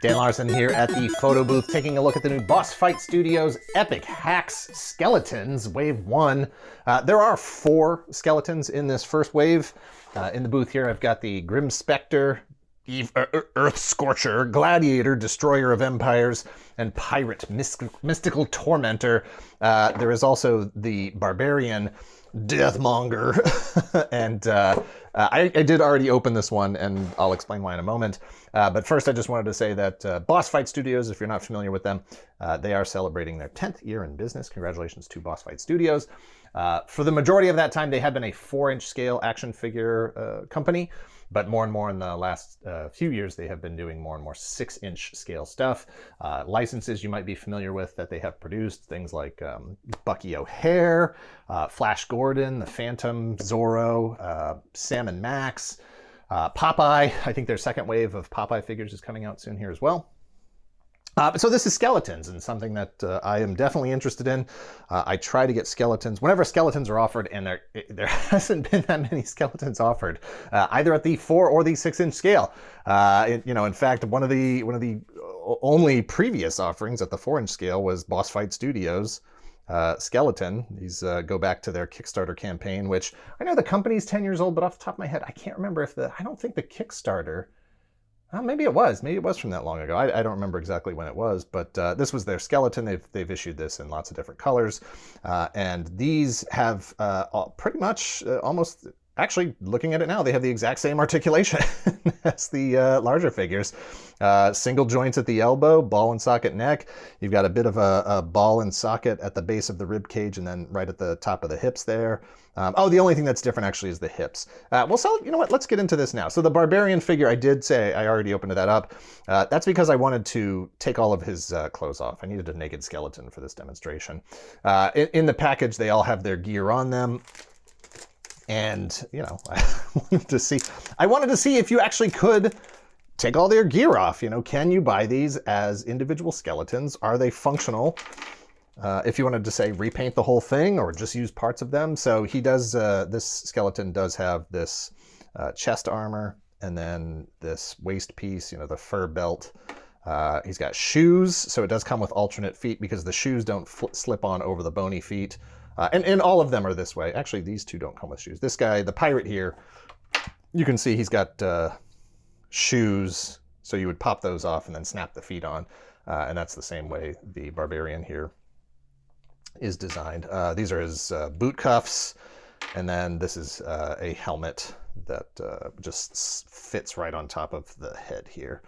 Dan Larson here at the Photobooth, taking a look at the new Bossfight Studios Epic Hacks Skeletons, Wave 1. There are 4 skeletons in this first wave. In the booth here, I've got the Grim Specter, Earth Scorcher, Gladiator, Destroyer of Empires, and Pirate, Mystical Tormentor. There is also the Barbarian, Deathmonger, and I did already open this one, and I'll explain why in a moment. But first, I just wanted to say that Bossfight Studios, if you're not familiar with them, they are celebrating their 10th year in business. Congratulations to Bossfight Studios. For the majority of that time, they have been a 4-inch scale action figure company, but more and more in the last few years, they have been doing more and more 6-inch scale stuff. Licenses you might be familiar with that they have produced, things like Bucky O'Hare, Flash Gordon, the Phantom, Zorro, Sam and Max, Popeye. I think their second wave of Popeye figures is coming out soon here as well. So this is skeletons, and something that I am definitely interested in. I try to get skeletons whenever skeletons are offered, and there hasn't been that many skeletons offered, either at the 4 or the 6-inch scale. In fact, one of the only previous offerings at the 4-inch scale was Bossfight Studios skeleton. These go back to their Kickstarter campaign, which I know the company's 10 years old, but off the top of my head, I can't remember if I don't think the Kickstarter. Maybe it was from that long ago. I don't remember exactly when it was, but this was their skeleton. They've issued this in lots of different colors, and these have pretty much almost. Actually, looking at it now, they have the exact same articulation as the larger figures. Single joints at the elbow, ball and socket neck. You've got a bit of a ball and socket at the base of the rib cage, and then right at the top of the hips there. The only thing that's different actually is the hips. You know what? Let's get into this now. So the Barbarian figure, I did say I already opened that up. That's because I wanted to take all of his clothes off. I needed a naked skeleton for this demonstration. In the package, they all have their gear on them. And, I wanted to see if you actually could take all their gear off. Can you buy these as individual skeletons? Are they functional? If you wanted to say repaint the whole thing or just use parts of them. So he does, this skeleton does have this chest armor and then this waist piece, the fur belt. He's got shoes, so it does come with alternate feet because the shoes don't slip on over the bony feet. And all of them are this way. Actually, these two don't come with shoes. This guy, the pirate here, you can see he's got shoes, so you would pop those off and then snap the feet on. And that's the same way the Barbarian here is designed. These are his boot cuffs, and then this is a helmet that just fits right on top of the head here.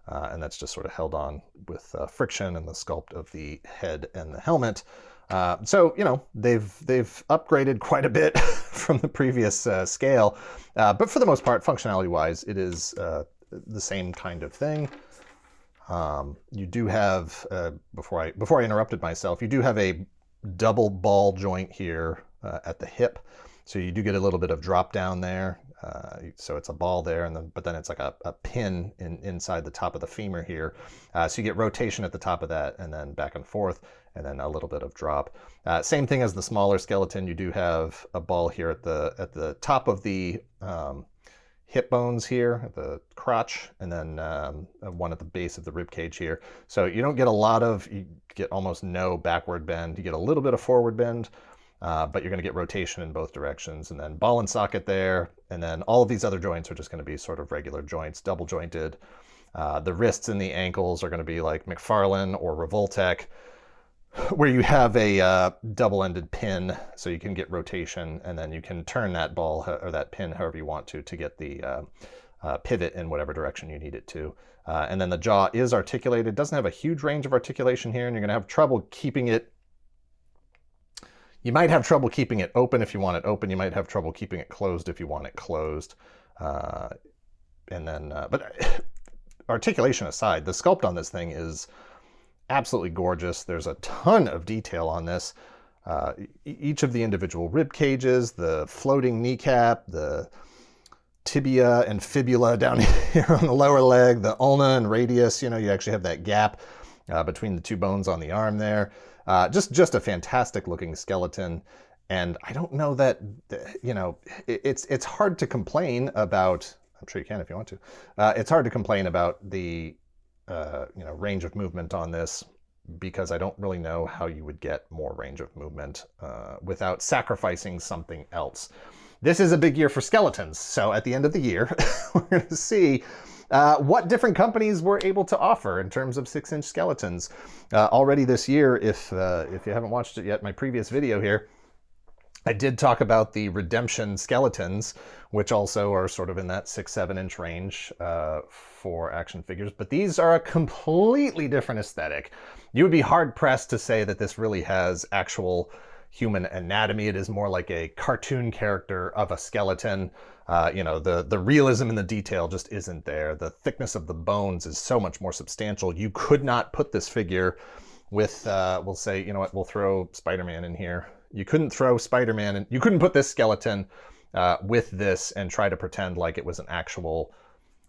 And that's just sort of held on with friction and the sculpt of the head and the helmet. They've upgraded quite a bit from the previous scale, but for the most part, functionality-wise, it is the same kind of thing. You do have, before I interrupted myself, you do have a double ball joint here at the hip, so you do get a little bit of drop down there. So it's a ball there, but then it's like a pin inside the top of the femur here. So you get rotation at the top of that, and then back and forth, and then a little bit of drop. Same thing as the smaller skeleton. You do have a ball here at the top of the hip bones here, at the crotch, and then one at the base of the rib cage here. So you don't get you get almost no backward bend. You get a little bit of forward bend. But you're going to get rotation in both directions, and then ball and socket there, and then all of these other joints are just going to be sort of regular joints, double jointed. The wrists and the ankles are going to be like McFarlane or Revoltech, where you have a double-ended pin, so you can get rotation, and then you can turn that ball or that pin however you want to get the pivot in whatever direction you need it to. And then the jaw is articulated. It doesn't have a huge range of articulation here, and you're going to have trouble keeping it. You might have trouble keeping it open if you want it open. You might have trouble keeping it closed if you want it closed. But articulation aside, the sculpt on this thing is absolutely gorgeous. There's a ton of detail on this. Each of the individual rib cages, the floating kneecap, the tibia and fibula down here on the lower leg, the ulna and radius. You actually have that gap between the two bones on the arm there. Just a fantastic looking skeleton, and I don't know that it's hard to complain about. I'm sure you can if you want to. It's hard to complain about the range of movement on this, because I don't really know how you would get more range of movement without sacrificing something else. This is a big year for skeletons, so at the end of the year, we're going to see what different companies were able to offer in terms of 6-inch skeletons. Already this year, if you haven't watched it yet, my previous video here, I did talk about the Redemption skeletons, which also are sort of in that 6-7 inch range for action figures. But these are a completely different aesthetic. You would be hard pressed to say that this really has actual human anatomy. It is more like a cartoon character of a skeleton. The realism in the detail just isn't there. The thickness of the bones is so much more substantial. You could not put this figure with, we'll say, you know what, we'll throw Spider-Man in here. You couldn't throw Spider-Man, and you couldn't put this skeleton with this and try to pretend like it was an actual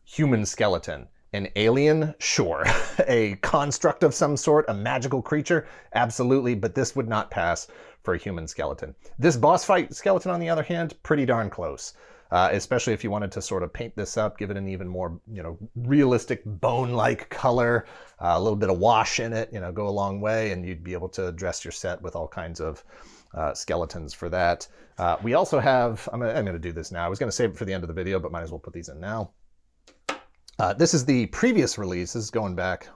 human skeleton. An alien? Sure. A construct of some sort, a magical creature? Absolutely, but this would not pass for a human skeleton. This Bossfight skeleton, on the other hand, pretty darn close. Especially if you wanted to sort of paint this up, give it an even more, realistic bone-like color, a little bit of wash in it, go a long way, and you'd be able to dress your set with all kinds of skeletons for that. We also have, I'm going to do this now. I was going to save it for the end of the video, but might as well put these in now. This is the previous release. This is going back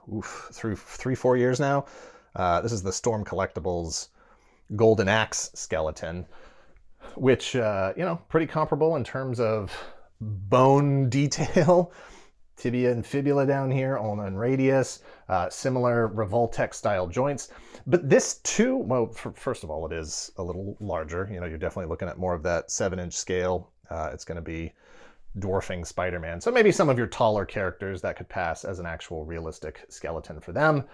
through 3-4 years now. This is the Storm Collectibles Golden Axe skeleton, which, pretty comparable in terms of bone detail. Tibia and fibula down here, ulna and radius, similar Revoltech style joints. But this too, well, first of all, it is a little larger. You're definitely looking at more of that 7-inch scale. It's going to be dwarfing Spider-Man. So maybe some of your taller characters that could pass as an actual realistic skeleton for them.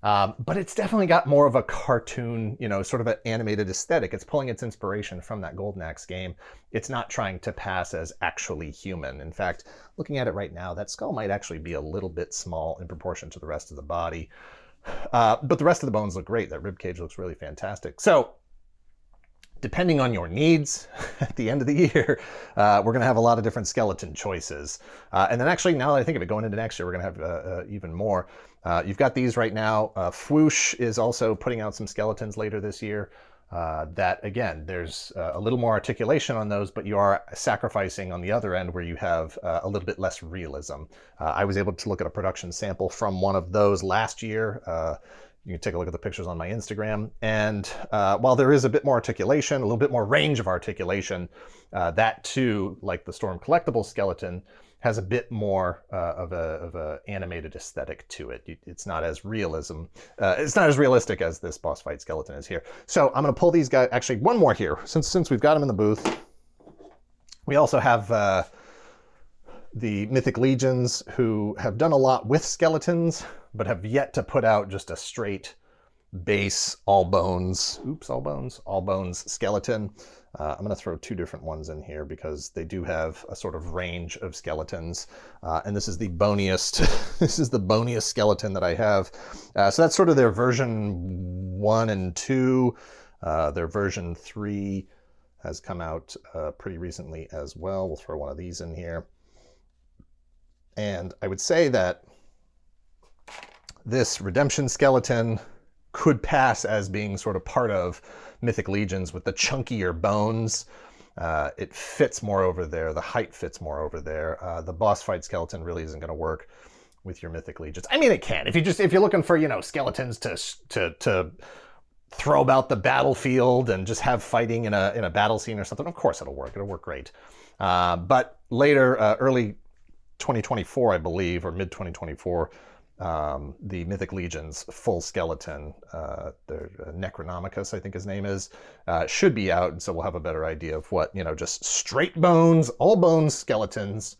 But it's definitely got more of a cartoon, sort of an animated aesthetic. It's pulling its inspiration from that Golden Axe game. It's not trying to pass as actually human. In fact, looking at it right now, that skull might actually be a little bit small in proportion to the rest of the body. But the rest of the bones look great. That ribcage looks really fantastic. So, depending on your needs, at the end of the year, we're going to have a lot of different skeleton choices. And then actually, now that I think of it, going into next year, we're going to have even more. You've got these right now. Fwoosh is also putting out some skeletons later this year. That, again, there's a little more articulation on those, but you are sacrificing on the other end where you have a little bit less realism. I was able to look at a production sample from one of those last year. You can take a look at the pictures on my Instagram. And while there is a bit more articulation, a little bit more range of articulation, that too, like the Storm Collectibles skeleton, has a bit more of a animated aesthetic to it. It's not as it's not as realistic as this Bossfight skeleton is here. So I'm going to pull these guys. Actually, one more here, since we've got them in the booth. We also have the Mythic Legions, who have done a lot with skeletons, but have yet to put out just a straight base all bones skeleton. I'm going to throw 2 different ones in here because they do have a sort of range of skeletons. And this is the boniest, this is the boniest skeleton that I have. So that's sort of their version 1 and 2. Their version 3 has come out pretty recently as well. We'll throw one of these in here. And I would say that this Redemption skeleton could pass as being sort of part of Mythic Legions with the chunkier bones. It fits more over there. The height fits more over there. The Bossfight skeleton really isn't going to work with your Mythic Legions. I mean, it can. If you're looking for, skeletons to throw about the battlefield and just have fighting in a battle scene or something, of course it'll work. It'll work great. But later, early 2024, I believe, or mid 2024, the Mythic Legions full skeleton, the Necronomicus, I think his name is, should be out, and so we'll have a better idea of what, just straight bones, all bones skeletons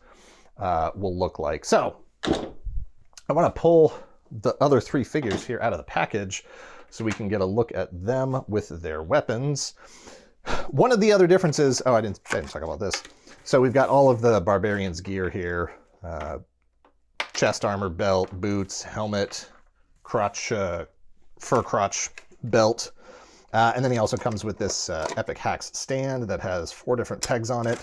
will look like. So I want to pull the other 3 figures here out of the package so we can get a look at them with their weapons. One of the other differences, I didn't talk about this. So we've got all of the Barbarian's gear here. Chest armor, belt, boots, helmet, crotch, fur crotch belt. And then he also comes with this Epic Hacks stand that has 4 different pegs on it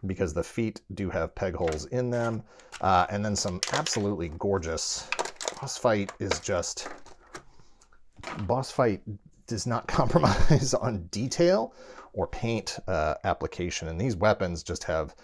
because the feet do have peg holes in them. And then some absolutely gorgeous Bossfight is just... Bossfight does not compromise on detail or paint application. And these weapons just have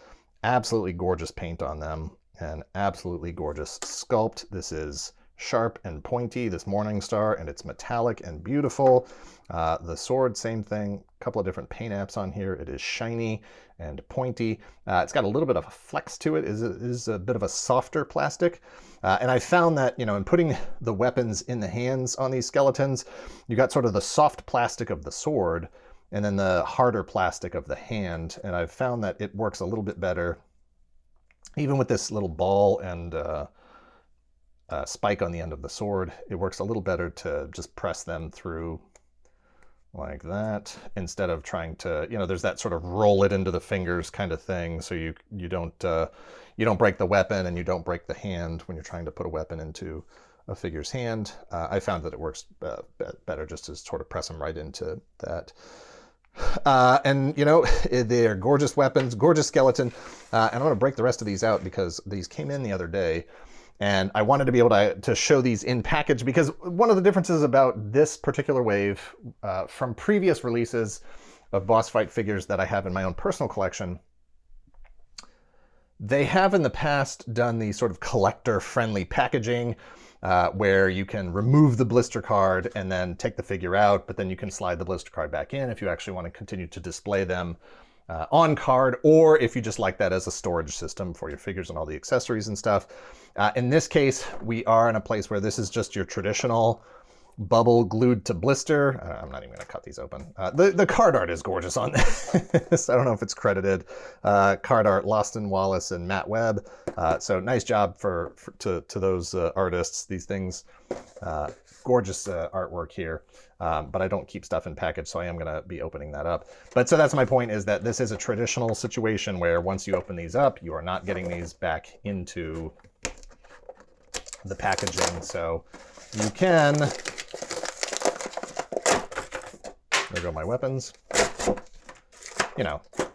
absolutely gorgeous paint on them and absolutely gorgeous sculpt. This is sharp and pointy, this Morning Star, and it's metallic and beautiful. The sword, same thing, a couple of different paint apps on here. It is shiny and pointy. It's got a little bit of a flex to it. It is a bit of a softer plastic. And I found that, in putting the weapons in the hands on these skeletons, you got sort of the soft plastic of the sword and then the harder plastic of the hand. And I've found that it works a little bit better, even with this little ball and spike on the end of the sword. It works a little better to just press them through like that instead of trying to, there's that sort of roll it into the fingers kind of thing. So you don't break the weapon and you don't break the hand when you're trying to put a weapon into a figure's hand. I found that it works better just to sort of press them right into that. And they're gorgeous weapons, gorgeous skeleton. And I'm going to break the rest of these out because these came in the other day. And I wanted to be able to show these in package because one of the differences about this particular wave from previous releases of Bossfight figures that I have in my own personal collection, they have in the past done the sort of collector-friendly packaging where you can remove the blister card and then take the figure out, but then you can slide the blister card back in if you actually want to continue to display them on card, or if you just like that as a storage system for your figures and all the accessories and stuff. In this case, we are in a place where this is just your traditional bubble glued to blister. I'm not even going to cut these open. The card art is gorgeous on this. I don't know if it's credited. Card art, Larson, Wallace, and Matt Webb. So nice job to those artists. These things, gorgeous artwork here. But I don't keep stuff in package, so I am going to be opening that up. But so that's my point, is that this is a traditional situation where once you open these up, you are not getting these back into the packaging. So you can, there go my weapons.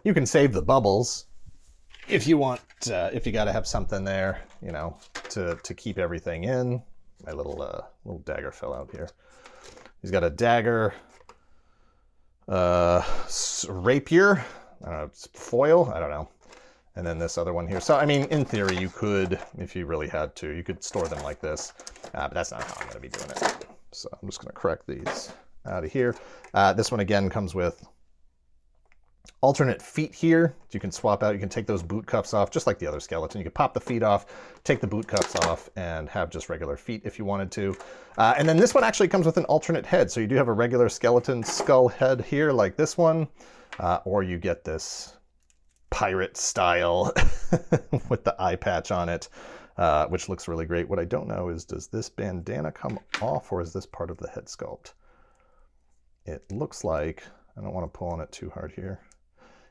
You can save the bubbles if you want, if you got to have something there, to keep everything in. My little dagger fell out here. He's got a dagger, rapier, I don't know, it's foil, I don't know. And then this other one here. So, I mean, in theory, you could, if you really had to, you could store them like this. But that's not how I'm going to be doing it. So I'm just going to correct these out of here. This one, again, comes with alternate feet here. You can swap out. You can take those boot cuffs off, just like the other skeleton. You can pop the feet off, take the boot cuffs off, and have just regular feet if you wanted to. And then this one actually comes with an alternate head. So you do have a regular skeleton skull head here, like this one, or you get this pirate style with the eye patch on it, which looks really great. What I don't know is, does this bandana come off, or is this part of the head sculpt? It looks like, I don't want to pull on it too hard here.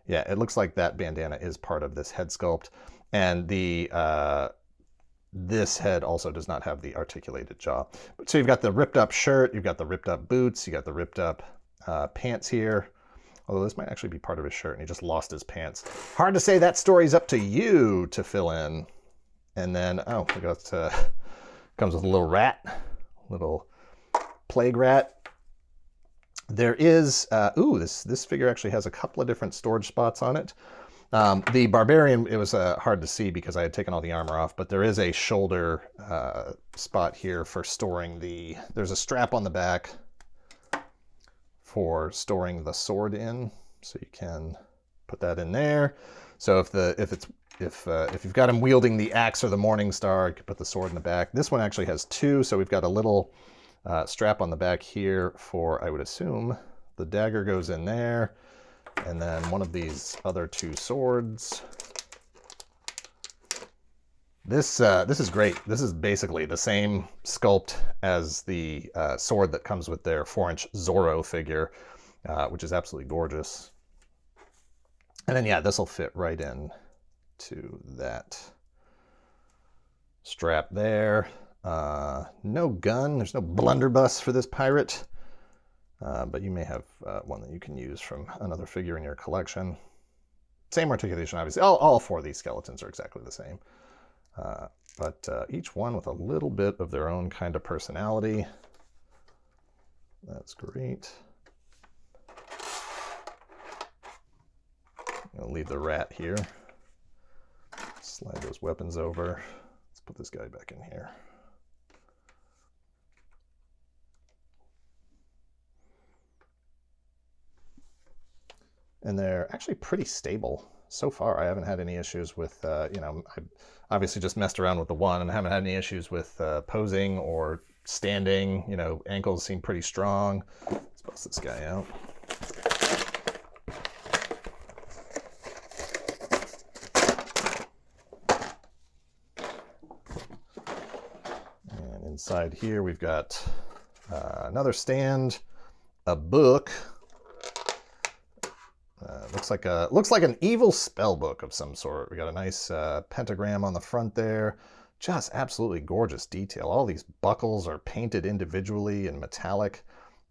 Yeah, it looks like that bandana is part of this head sculpt. And the this head also does not have the articulated jaw. So you've got the ripped up shirt, you've got the ripped up boots, you got the ripped up pants here. Although this might actually be part of his shirt and he just lost his pants. Hard to say. That story's up to you to fill in. And then, oh, we got, comes with a little rat, little plague rat. There is, this figure actually has a couple of different storage spots on it. The Barbarian, it was hard to see because I had taken all the armor off, but there is a shoulder spot here for storing there's a strap on the back for storing the sword in, so you can put that in there. So if you've got him wielding the axe or the Morning Star, you can put the sword in the back. This one actually has two, so we've got a little strap on the back here for, I would assume, the dagger goes in there, and then one of these other two swords. This is great. This is basically the same sculpt as the sword that comes with their 4-inch Zorro figure, which is absolutely gorgeous. And then, yeah, this will fit right in to that strap there. No gun. There's no blunderbuss for this pirate, but you may have one that you can use from another figure in your collection. Same articulation, obviously. All four of these skeletons are exactly the same. but each one with a little bit of their own kind of personality. That's great. I'm going to leave the rat here. Slide those weapons over. Let's put this guy back in here. And they're actually pretty stable so far. I haven't had any issues with, you know, I obviously just messed around with the one and I haven't had any issues with posing or standing. You know, ankles seem pretty strong. Let's bust this guy out. And inside here we've got another stand, a book. Looks like an evil spell book of some sort. We got a nice pentagram on the front there. Just absolutely gorgeous detail. All these buckles are painted individually in metallic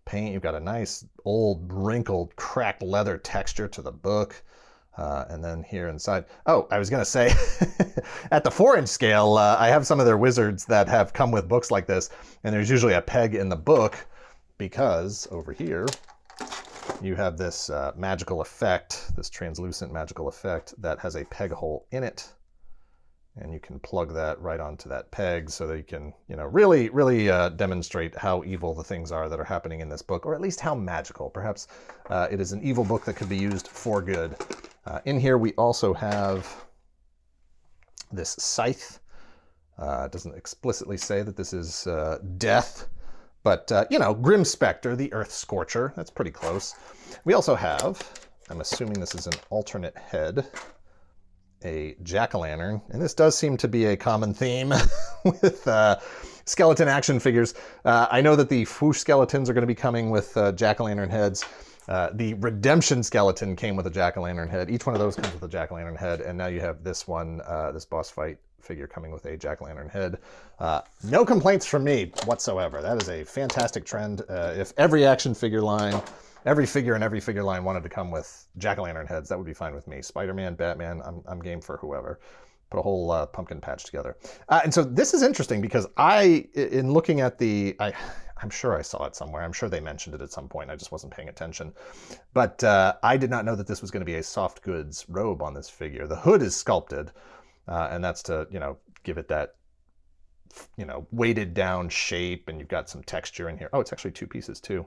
paint. You've got a nice old wrinkled cracked leather texture to the book. And then here inside, oh, I was gonna say, at the 4-inch scale, I have some of their wizards that have come with books like this, and there's usually a peg in the book because over here, you have this magical effect, this translucent magical effect that has a peg hole in it. And you can plug that right onto that peg so that you can, you know, really demonstrate how evil the things are that are happening in this book, or at least how magical. Perhaps it is an evil book that could be used for good. In here we also have this scythe. It doesn't explicitly say that this is death. But, you know, Grim Specter, the Earth Scorcher, that's pretty close. We also have, I'm assuming this is an alternate head, a jack-o'-lantern. And this does seem to be a common theme with skeleton action figures. I know that the Fwoosh skeletons are going to be coming with jack-o'-lantern heads. The Redemption skeleton came with a jack-o'-lantern head. Each one of those comes with a jack-o'-lantern head. And now you have this one, this Bossfight figure coming with a jack-o'-lantern head. No complaints from me whatsoever. That is a fantastic trend. If every action figure line, every figure in every figure line wanted to come with jack-o'-lantern heads, that would be fine with me. Spider-Man, Batman, I'm game for whoever. Put a whole pumpkin patch together. And so this is interesting because in looking at the, I'm sure I saw it somewhere. I'm sure they mentioned it at some point. I just wasn't paying attention. But I did not know that this was going to be a soft goods robe on this figure. The hood is sculpted. And that's to, you know, give it that, you know, weighted down shape, and you've got some texture in here. Oh, it's actually 2 pieces too.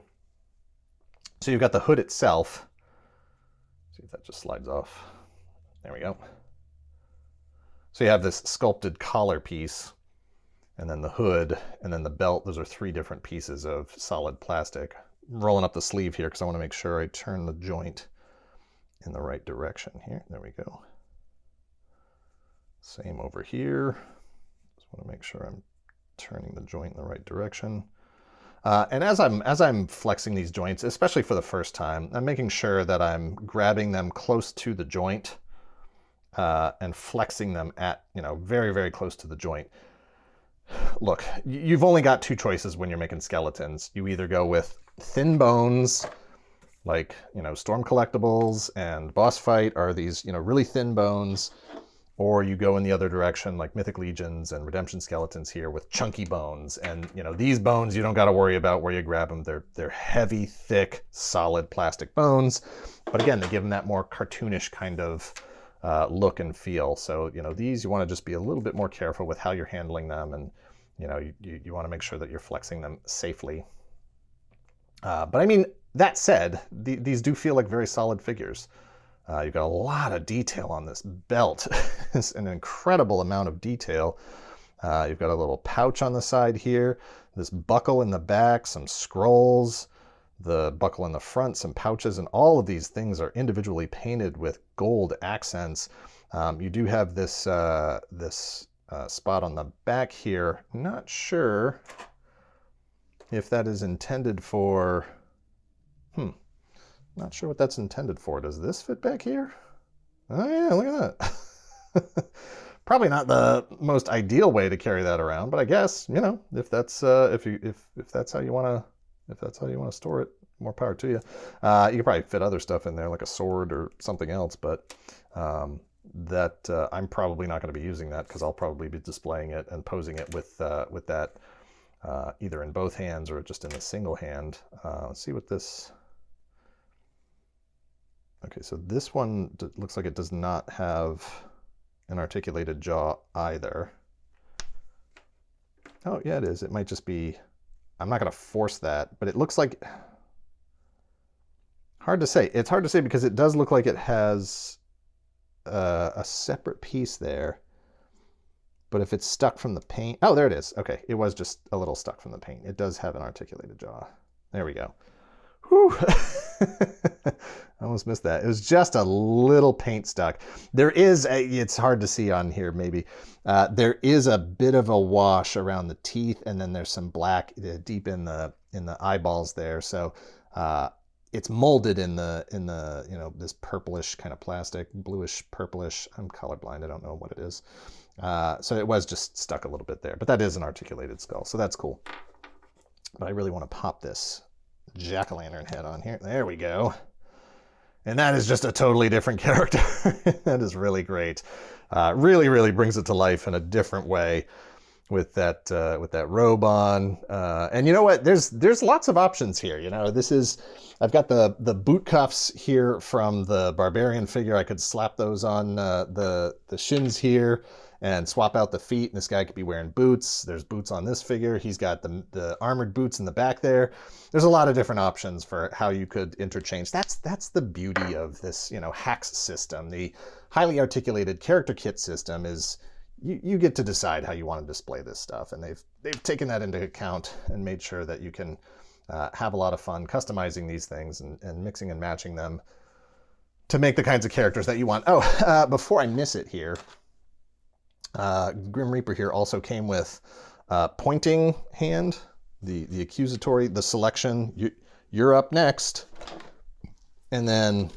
So you've got the hood itself. See if that just slides off. There we go. So you have this sculpted collar piece, and then the hood, and then the belt. Those are 3 different pieces of solid plastic. I'm rolling up the sleeve here because I want to make sure I turn the joint in the right direction here. There we go. Same over here. Just want to make sure I'm turning the joint in the right direction. And as I'm flexing these joints, especially for the first time, I'm making sure that I'm grabbing them close to the joint and flexing them at, you know, very, very close to the joint. Look, you've only got 2 choices when you're making skeletons. You either go with thin bones, like, you know, Storm Collectibles and Bossfight are these, you know, really thin bones, or you go in the other direction like Mythic Legions and Redemption skeletons here with chunky bones. And, you know, these bones, you don't got to worry about where you grab them. They're heavy, thick, solid plastic bones. But again, they give them that more cartoonish kind of look and feel. So, you know, these, you want to just be a little bit more careful with how you're handling them. And, you know, you want to make sure that you're flexing them safely. But I mean, that said, these do feel like very solid figures. You've got a lot of detail on this belt. It's an incredible amount of detail. You've got a little pouch on the side here, this buckle in the back, some scrolls, the buckle in the front, some pouches, and all of these things are individually painted with gold accents. You do have this spot on the back here. Not sure if that is intended for, not sure what that's intended for. Does this fit back here? Oh yeah, look at that. Probably not the most ideal way to carry that around, but I guess, you know, if that's if that's how you want to store it, more power to you. You could probably fit other stuff in there, like a sword or something else, but that I'm probably not going to be using that because I'll probably be displaying it and posing it with that either in both hands or just in a single hand. Let's see what this... Okay, so this one looks like it does not have an articulated jaw either. Oh, yeah, it is. It might just be... I'm not going to force that, but it looks like... Hard to say. It's hard to say because it does look like it has a separate piece there. But if it's stuck from the paint... Oh, there it is. Okay, it was just a little stuck from the paint. It does have an articulated jaw. There we go. Whew. I almost missed that. It was just a little paint stuck. There is it's hard to see on here maybe. There is a bit of a wash around the teeth, and then there's some black deep in the eyeballs there. So it's molded in the you know, this purplish kind of plastic, bluish purplish. I'm colorblind. I don't know what it is. So it was just stuck a little bit there, but that is an articulated skull, so that's cool. But I really want to pop this jack-o'-lantern head on here. There we go. And that is just a totally different character. That is really great. Really, really brings it to life in a different way with that robe on. And you know what? There's lots of options here. You know, I've got the boot cuffs here from the Barbarian figure. I could slap those on the shins here and swap out the feet. And this guy could be wearing boots. There's boots on this figure. He's got the armored boots in the back there. There's a lot of different options for how you could interchange. That's the beauty of this, you know, hacks system. The highly articulated character kit system is you get to decide how you want to display this stuff. And they've taken that into account and made sure that you can have a lot of fun customizing these things and mixing and matching them to make the kinds of characters that you want. Oh, before I miss it here, Grim Reaper here also came with pointing hand, the accusatory, the selection, you're up next. And then,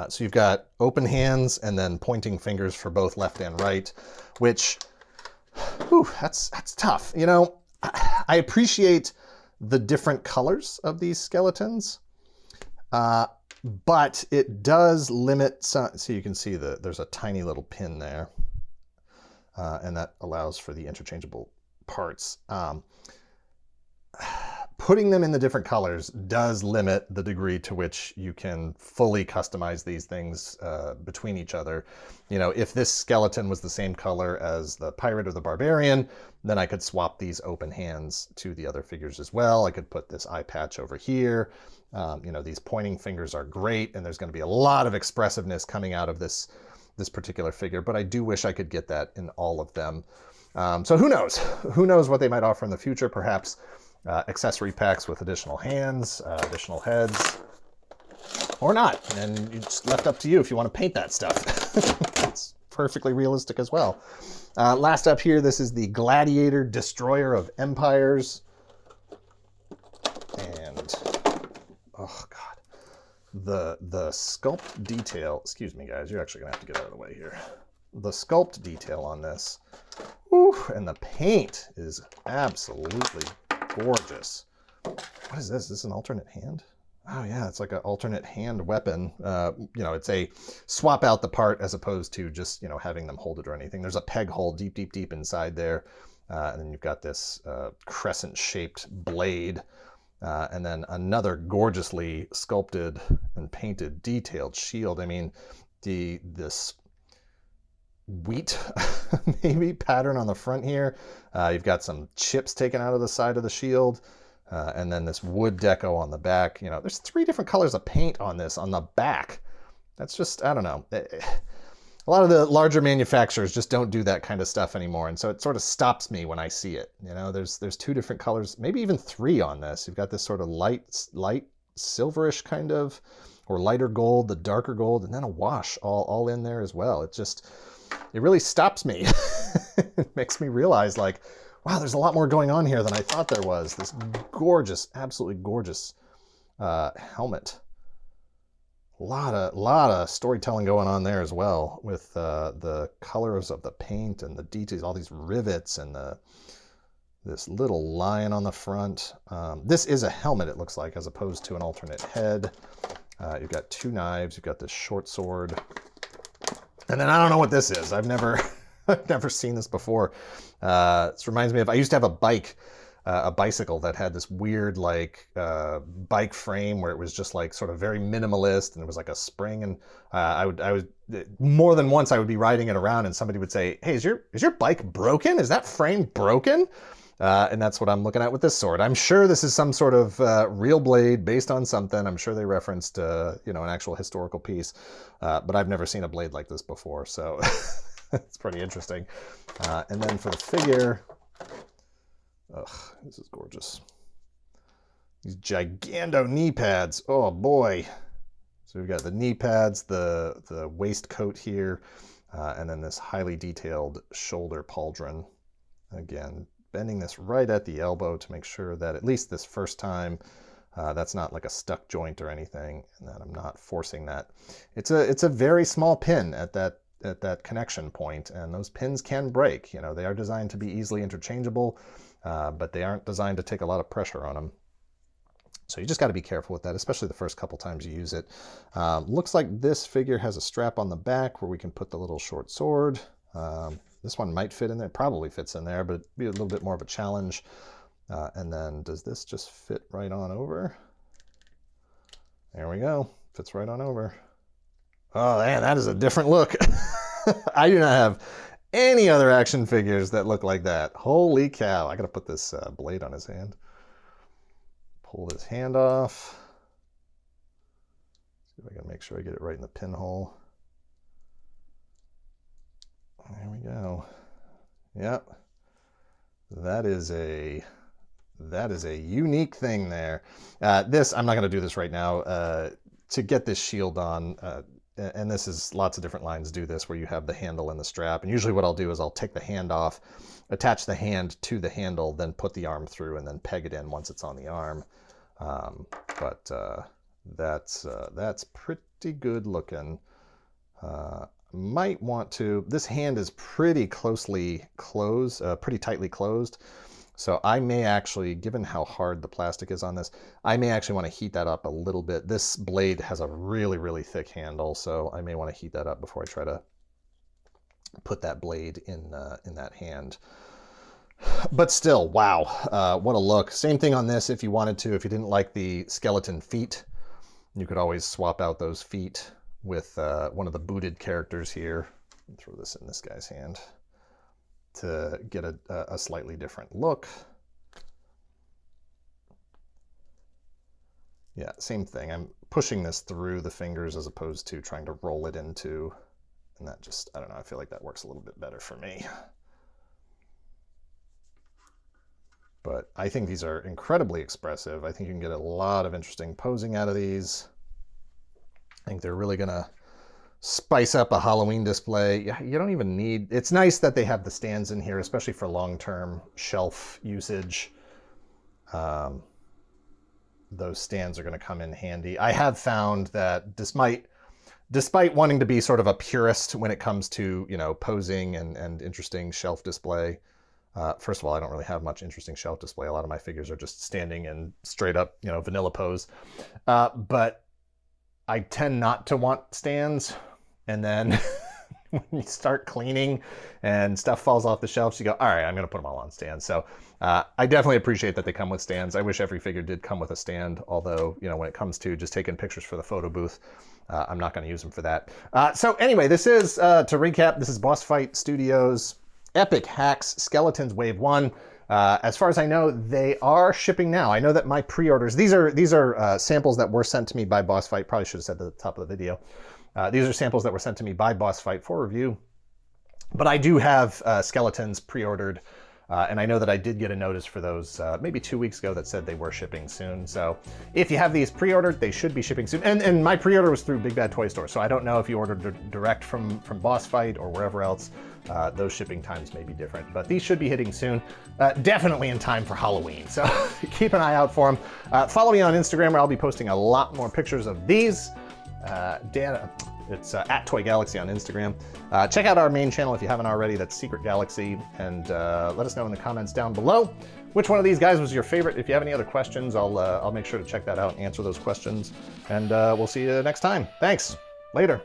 so you've got open hands and then pointing fingers for both left and right, which, whew, that's tough. You know, I appreciate the different colors of these skeletons, but it does limit some. So you can see there's a tiny little pin there, and that allows for the interchangeable parts. Putting them in the different colors does limit the degree to which you can fully customize these things between each other. You know, if this skeleton was the same color as the pirate or the barbarian, then I could swap these open hands to the other figures as well. I could put this eye patch over here. You know, these pointing fingers are great, and there's going to be a lot of expressiveness coming out of this particular figure, but I do wish I could get that in all of them. So who knows? Who knows what they might offer in the future? Perhaps accessory packs with additional hands, additional heads, or not. And it's left up to you if you want to paint that stuff. It's perfectly realistic as well. Last up here, this is the Gladiator, Destroyer of Empires. And, oh God, the sculpt detail, excuse me guys, you're actually gonna have to get out of the way here. The sculpt detail on this, whew, and the paint is absolutely gorgeous. What is this? Is this an alternate hand? Oh yeah, it's like an alternate hand weapon. You know, it's a swap out the part as opposed to just, you know, having them hold it or anything. There's a peg hole deep, deep, deep inside there. And then you've got this crescent shaped blade. And then another gorgeously sculpted and painted detailed shield. I mean, this wheat maybe pattern on the front here. You've got some chips taken out of the side of the shield, and then this wood deco on the back. You know, there's 3 different colors of paint on this on the back. That's just, I don't know. A lot of the larger manufacturers just don't do that kind of stuff anymore, and so it sort of stops me when I see it. You know, there's 2 different colors, maybe even 3 on this. You've got this sort of light silverish kind of, or lighter gold, the darker gold, and then a wash all in there as well. It really stops me. It makes me realize, like, wow, there's a lot more going on here than I thought there was. This gorgeous, absolutely gorgeous helmet. A lot of storytelling going on there as well, with the colors of the paint and the details, all these rivets and this little lion on the front. This is a helmet, it looks like, as opposed to an alternate head. You've got 2 knives. You've got this short sword. And then I don't know what this is. I've never, I've never seen this before. This reminds me of, I used to have a bicycle that had this weird like bike frame where it was just like sort of very minimalist, and it was like a spring. And I would more than once I would be riding it around, and somebody would say, "Hey, is your bike broken? Is that frame broken?" And that's what I'm looking at with this sword. I'm sure this is some sort of real blade based on something. I'm sure they referenced, you know, an actual historical piece, but I've never seen a blade like this before, so it's pretty interesting. And then for the figure, ugh, this is gorgeous. These gigando knee pads. Oh boy! So we've got the knee pads, the waistcoat here, and then this highly detailed shoulder pauldron. Again, bending this right at the elbow to make sure that at least this first time that's not like a stuck joint or anything, and that I'm not forcing that. It's a very small pin at that connection point, and those pins can break. You know, they are designed to be easily interchangeable, but they aren't designed to take a lot of pressure on them. So you just got to be careful with that, especially the first couple times you use it. Looks like this figure has a strap on the back where we can put the little short sword. This one might fit in there, probably fits in there, but it'd be a little bit more of a challenge. And then does this just fit right on over? There we go, fits right on over. Oh man, that is a different look. I do not have any other action figures that look like that. Holy cow, I gotta put this blade on his hand. Pull his hand off. See if I can make sure I get it right in the pinhole. There we go. Yep. That is a unique thing there. This, I'm not going to do this right now. To get this shield on, and this is lots of different lines do this, where you have the handle and the strap. And usually what I'll do is I'll take the hand off, attach the hand to the handle, then put the arm through, and then peg it in once it's on the arm. But that's pretty good looking. Might want to, this hand is pretty closely closed, pretty tightly closed. So I may actually, given how hard the plastic is on this, I may actually want to heat that up a little bit. This blade has a really, really thick handle, so I may want to heat that up before I try to put that blade in that hand. But still, wow, what a look. Same thing on this if you wanted to. If you didn't like the skeleton feet, you could always swap out those feet with one of the booted characters here. Throw this in this guy's hand to get a slightly different look. Yeah, same thing. I'm pushing this through the fingers as opposed to trying to roll it into, and that just, I don't know, I feel like that works a little bit better for me. But I think these are incredibly expressive. I think you can get a lot of interesting posing out of these. I think they're really gonna spice up a Halloween display. You don't even need, it's nice that they have the stands in here, especially for long-term shelf usage. Those stands are gonna come in handy. I have found that despite wanting to be sort of a purist when it comes to, you know, posing and interesting shelf display, first of all, I don't really have much interesting shelf display. A lot of my figures are just standing in straight up, you know, vanilla pose. But I tend not to want stands, and then when you start cleaning and stuff falls off the shelves, you go, all right, I'm going to put them all on stands. So I definitely appreciate that they come with stands. I wish every figure did come with a stand, although, you know, when it comes to just taking pictures for the photo booth, I'm not going to use them for that. So anyway, this is, to recap, this is Bossfight Studios Epic Hacks Skeletons Wave 1. As far as I know, they are shipping now. I know that my pre-orders, these are samples that were sent to me by Bossfight. Probably should have said at the top of the video. These are samples that were sent to me by Bossfight for review. But I do have skeletons pre-ordered, and I know that I did get a notice for those maybe 2 weeks ago that said they were shipping soon. So if you have these pre-ordered, they should be shipping soon. And my pre-order was through Big Bad Toy Store, so I don't know if you ordered direct from Bossfight or wherever else. Those shipping times may be different, but these should be hitting soon. Definitely in time for Halloween, so keep an eye out for them. Follow me on Instagram, where I'll be posting a lot more pictures of these. It's at Toy Galaxy on Instagram. Check out our main channel if you haven't already. That's Secret Galaxy, and let us know in the comments down below which one of these guys was your favorite. If you have any other questions, I'll make sure to check that out and answer those questions. And we'll see you next time. Thanks. Later.